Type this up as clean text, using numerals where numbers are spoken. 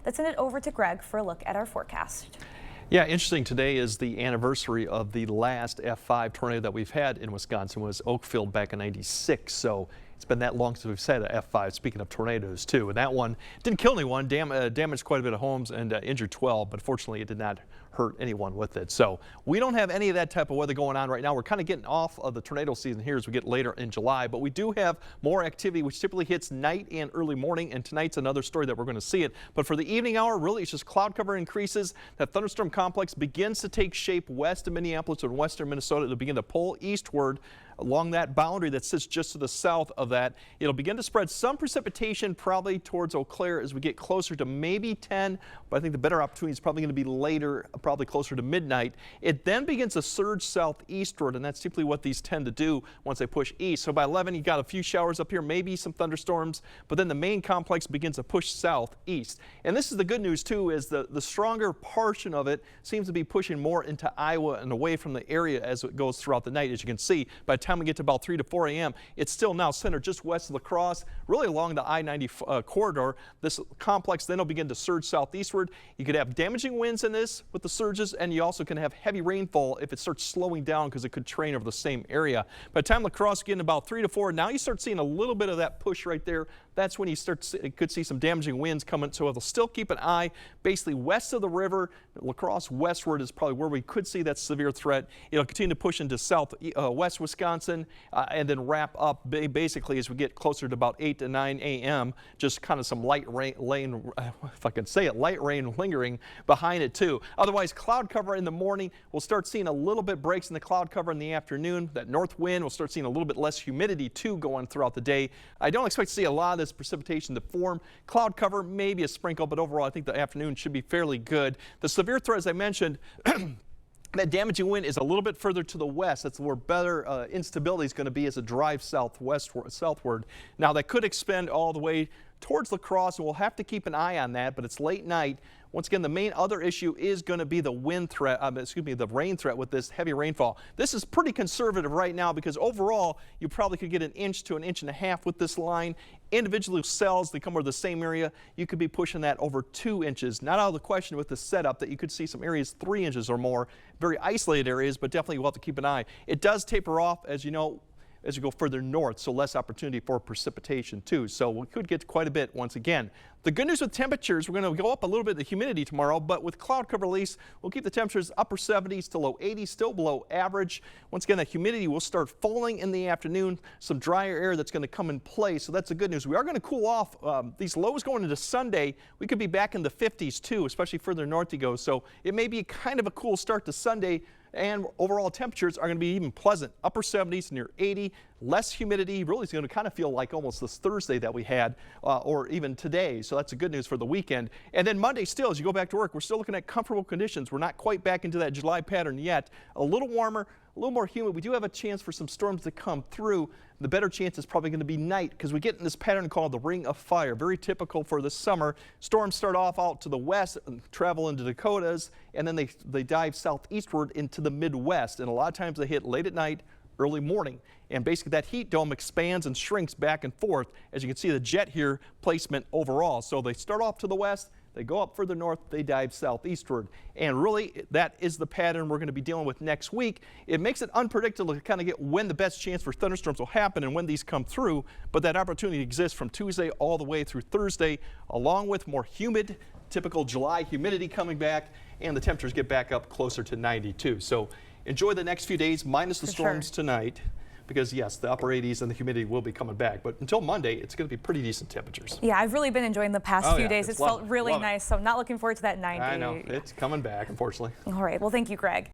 Let's send it over to Greg for a look at our forecast. Yeah, interesting. Today is the anniversary of the last F5 tornado that we've had in Wisconsin. Was Oakfield back in '96. So it's been that long since we've had an F5. Speaking of tornadoes, too, and that one didn't kill anyone, damaged quite a bit of homes and injured 12, but fortunately it did not hurt anyone with it. So we don't have any of that type of weather going on right now. We're kind of getting off of the tornado season here as we get later in July, but we do have more activity, which typically hits night and early morning, and tonight's another story that we're going to see it. But for the evening hour, really it's just cloud cover increases. That thunderstorm complex begins to take shape west of Minneapolis and western Minnesota. It'll begin to pull eastward along that boundary that sits just to the south of that. It'll begin to spread some precipitation probably towards Eau Claire as we get closer to maybe 10, but I think the better opportunity is probably going to be later, probably closer to midnight. It then begins to surge southeastward, and that's typically what these tend to do once they push east. So by 11, you got a few showers up here, maybe some thunderstorms, but then the main complex begins to push southeast. And this is the good news too, is the stronger portion of it seems to be pushing more into Iowa and away from the area as it goes throughout the night. As you can see, by the time we get to about 3 to 4 a.m., it's still now centered just west of La Crosse, really along the I-90 corridor. This complex then will begin to surge southeastward. You could have damaging winds in this with the surges, and you also can have heavy rainfall if it starts slowing down because it could train over the same area. By the time La Crosse getting about 3 to 4, now you start seeing a little bit of that push right there. That's when you could see some damaging winds coming. So it'll still keep an eye basically west of the river. La Crosse westward is probably where we could see that severe threat. It'll continue to push into southwest Wisconsin and then wrap up basically as we get closer to about 8 to 9 a.m. Just kind of some light rain, if I can say it, light rain lingering behind it too. Otherwise, cloud cover in the morning. We'll start seeing a little bit breaks in the cloud cover in the afternoon. That north wind, we'll start seeing a little bit less humidity too going throughout the day. I don't expect to see a lot of this precipitation to form. Cloud cover, maybe a sprinkle, but overall I think the afternoon should be fairly good. The severe threat, as I mentioned, that damaging wind is a little bit further to the west. That's where better instability is going to be as it drives southward. Now that could extend all the way towards La Crosse, and we'll have to keep an eye on that, but it's late night. Once again, the main other issue is going to be the wind threat, the rain threat with this heavy rainfall. This is pretty conservative right now because overall, you probably could get an inch to an inch and a half with this line. Individual cells, they come over the same area. You could be pushing that over 2 inches. Not out of the question with the setup that you could see some areas 3 inches or more, very isolated areas, but definitely we'll have to keep an eye. It does taper off, as you know, as you go further north, so less opportunity for precipitation too. So we could get quite a bit once again. The good news with temperatures, we're going to go up a little bit the humidity tomorrow, but with cloud cover release, we'll keep the temperatures upper 70s to low 80s, still below average. Once again, that humidity will start falling in the afternoon, some drier air that's going to come in play, so that's the good news. We are going to cool off. These lows going into Sunday, we could be back in the 50s too, especially further north you go. So it may be kind of a cool start to Sunday, and overall temperatures are going to be even pleasant, upper 70s near 80, less humidity. Really it's going to kind of feel like almost this Thursday that we had or even today. So that's the good news for the weekend. And then Monday still, as you go back to work, we're still looking at comfortable conditions. We're not quite back into that July pattern yet. A little warmer, a little more humid. We do have a chance for some storms to come through. The better chance is probably going to be night because we get in this pattern called the Ring of Fire. Very typical for the summer. Storms start off out to the west and travel into Dakotas, and then they dive southeastward into the Midwest. And a lot of times they hit late at night, early morning. And basically that heat dome expands and shrinks back and forth. As you can see, the jet here placement overall. So they start off to the west, they go up further north, they dive southeastward. And really, that is the pattern we're going to be dealing with next week. It makes it unpredictable to kind of get when the best chance for thunderstorms will happen and when these come through. But that opportunity exists from Tuesday all the way through Thursday, along with more humid, typical July humidity coming back, and the temperatures get back up closer to 92. So enjoy the next few days, minus the storms tonight. Because yes, the upper 80s and the humidity will be coming back. But until Monday, it's going to be pretty decent temperatures. Yeah, I've really been enjoying the past few days. It's felt really nice. So I'm not looking forward to that 90. I know. It's coming back, unfortunately. All right. Well, thank you, Greg.